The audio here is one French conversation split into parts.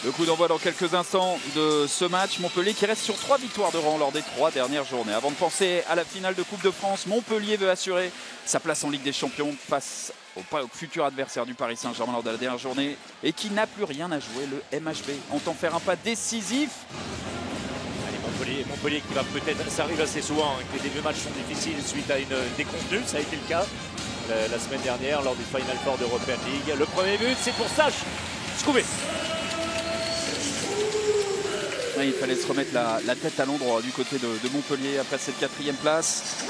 Le coup d'envoi dans quelques instants de ce match. Montpellier qui reste sur 3 victoires de rang lors des 3 dernières journées. Avant de penser à la finale de Coupe de France, Montpellier veut assurer sa place en Ligue des Champions face au futur adversaire du Paris Saint-Germain lors de la dernière journée et qui n'a plus rien à jouer. Le MHB entend faire un pas décisif. Allez, Montpellier qui va peut-être, ça arrive assez souvent, que les débuts de match sont difficiles suite à une déconvenue. Ça a été le cas la semaine dernière lors du Final Four d'European League. Le premier but, c'est pour Sach Scoubé. Il fallait se remettre la tête à l'endroit du côté de Montpellier après cette 4e place.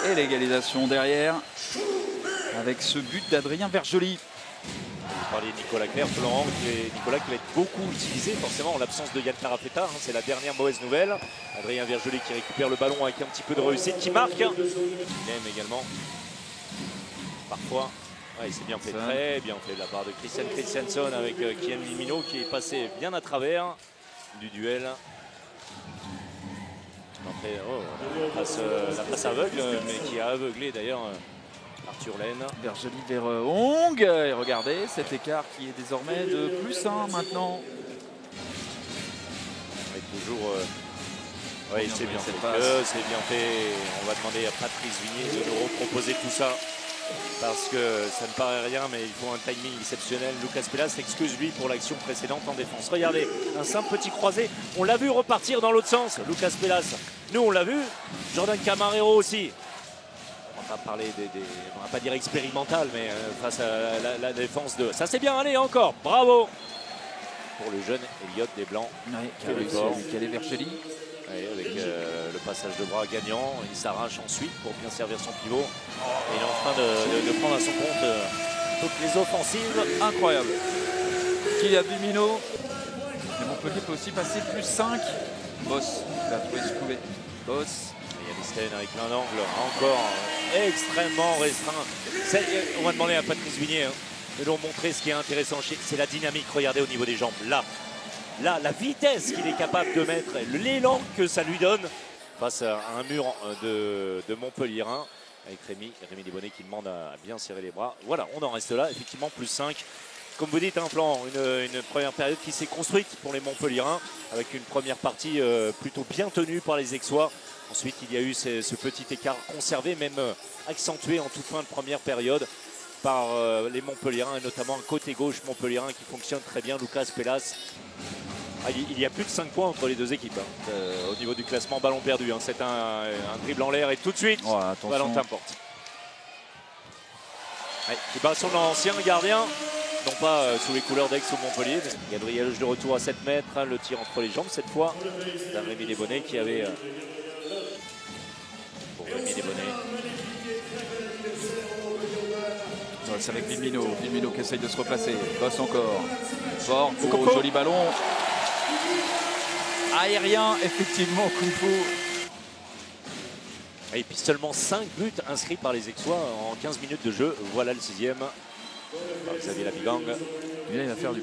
Et l'égalisation derrière avec ce but d'Adrien Vergely. Vous parlez de Nicolas Clerc, Florent, Nicolas qui va être beaucoup utilisé forcément en l'absence de Yann Tarapeta. C'est la dernière mauvaise nouvelle. Adrien Vergely qui récupère le ballon avec un petit peu de réussite, qui marque. Il aime également parfois. Ouais, il s'est bien fait, très bien fait de la part de Christian Christiansen avec Kian Limino qui est passé bien à travers du duel. Après, la passe aveugle, mais qui a aveuglé d'ailleurs Arthur Laine. Vergely vers Hong. Et regardez cet écart qui est désormais de +1 maintenant. Et toujours. Oui, c'est bien fait. C'est bien fait. On va demander à Patrice Vignier de nous reproposer tout ça. Parce que ça ne paraît rien, mais il faut un timing exceptionnel. Lucas Pelas excuse lui pour l'action précédente en défense. Regardez, un simple petit croisé. On l'a vu repartir dans l'autre sens, Lucas Pelas. Nous, on l'a vu. Jordan Camarero aussi. On va pas parler on va pas dire expérimental, mais face à la défense de... Ça s'est bien allé encore. Bravo pour le jeune Elliott des Blancs. Oui, qui a réussi à caler Vergely. Oui, avec le passage de bras gagnant, il s'arrache ensuite pour bien servir son pivot. Et il est en train de prendre à son compte toutes les offensives. Incroyable. Kylian Limino. Et Montpellier peut aussi passer +5. Boss, il a trouvé Scoubé. Boss. Il y a Listen avec un angle encore extrêmement restreint. On va demander à Patrice Vignier de nous montrer ce qui est intéressant. C'est la dynamique, regardez au niveau des jambes. Là, la vitesse qu'il est capable de mettre, l'élan que ça lui donne face à un mur de Montpellier avec Rémi Desbonnets qui demande à bien serrer les bras. Voilà, on en reste là, effectivement, +5. Comme vous dites, un plan, une première période qui s'est construite pour les Montpelliérains avec une première partie plutôt bien tenue par les Aixois. Ensuite, il y a eu ce petit écart conservé, même accentué en toute fin de première période par les Montpelliérains et notamment un côté gauche Montpelliérain qui fonctionne très bien, Lucas Pelas. Il y a plus de 5 points entre les deux équipes au niveau du classement ballon perdu. C'est un dribble en l'air et tout de suite, Valentin Porte. Il bat son ancien gardien, non pas sous les couleurs d'Aix ou Montpellier. Mais Gabriel de retour à 7 mètres, le tir entre les jambes cette fois d'un Rémi Desbonnets qui avait... pour Rémi Desbonnets. C'est avec Limino qui essaye de se replacer. Bosse encore. Fort, pour joli ballon. Aérien, effectivement, Kung Fu. Et puis seulement 5 buts inscrits par les Aixois en 15 minutes de jeu. Voilà le 6e. Par Xavier Labigang. Et là, il va faire du...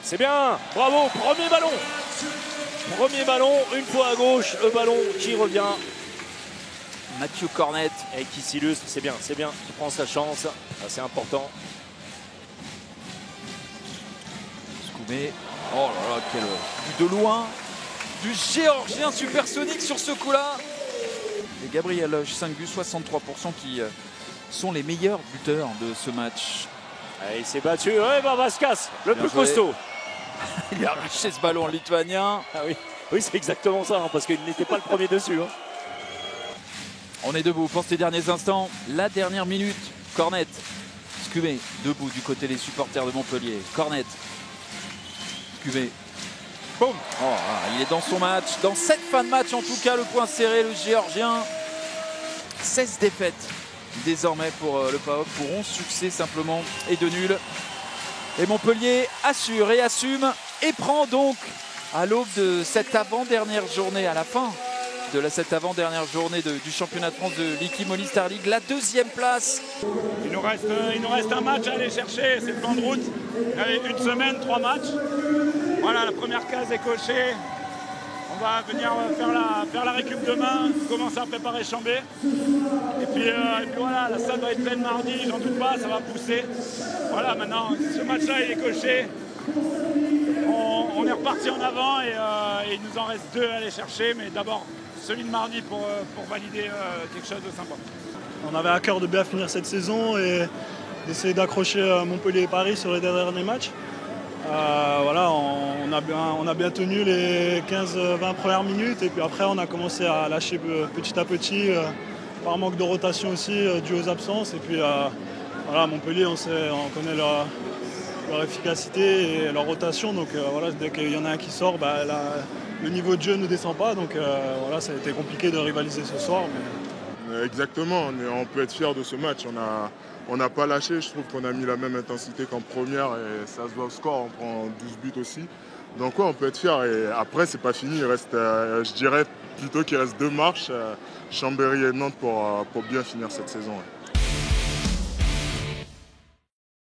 C'est bien, bravo, premier ballon. Premier ballon, une fois à gauche, le ballon qui revient. Mathieu Cornet. Et qui s'illustre, c'est bien, qui prend sa chance, c'est important. Scoubé. Oh là là, quel but de loin du Géorgien supersonique sur ce coup-là. Et Gabriel Loge, 5 buts, 63% qui sont les meilleurs buteurs de ce match. Et il s'est battu, ouais, Vasquez, le plus costaud. Il a arraché ce ballon lituanien. Ah oui, c'est exactement ça, parce qu'il n'était pas le premier dessus. On est debout pour ces derniers instants. La dernière minute. Cornet. Scoubé, debout du côté des supporters de Montpellier. Cornet. Scoubé. Boum. Oh, il est dans son match. Dans cette fin de match, en tout cas, le point serré, le Géorgien. 16 défaites désormais pour le PAOK, pour 11 succès simplement et 2 nuls. Et Montpellier assure et assume et prend donc à l'aube de cette avant-dernière journée, à la fin de cette avant-dernière journée du championnat de France de l'Iki Moly Star League, la 2e place. Il nous reste un match à aller chercher, c'est le plan de route. Allez, une semaine, 3 matchs. Voilà, la première case est cochée. On va venir faire la récup demain, commencer à préparer Chambé. Et puis voilà, la salle va être pleine mardi, j'en doute pas, ça va pousser. Voilà, maintenant, ce match-là, il est coché. On est reparti en avant et il nous en reste 2 à aller chercher, mais d'abord celui de mardi pour valider quelque chose de sympa. On avait à cœur de bien finir cette saison et d'essayer d'accrocher Montpellier et Paris sur les derniers matchs. Voilà, on a bien tenu les 15-20 premières minutes et puis après on a commencé à lâcher petit à petit par manque de rotation aussi dû aux absences. Et puis voilà, Montpellier, on connaît leur efficacité et leur rotation, donc voilà, dès qu'il y en a un qui sort, le niveau de jeu ne descend pas, donc voilà, ça a été compliqué de rivaliser ce soir. Mais... Exactement, on peut être fier de ce match. On n'a pas lâché, je trouve qu'on a mis la même intensité qu'en première et ça se voit au score, on prend 12 buts aussi. Donc ouais, on peut être fier et après c'est pas fini, il reste, je dirais plutôt qu'il reste 2 marches, Chambéry et Nantes pour bien finir cette saison. Ouais.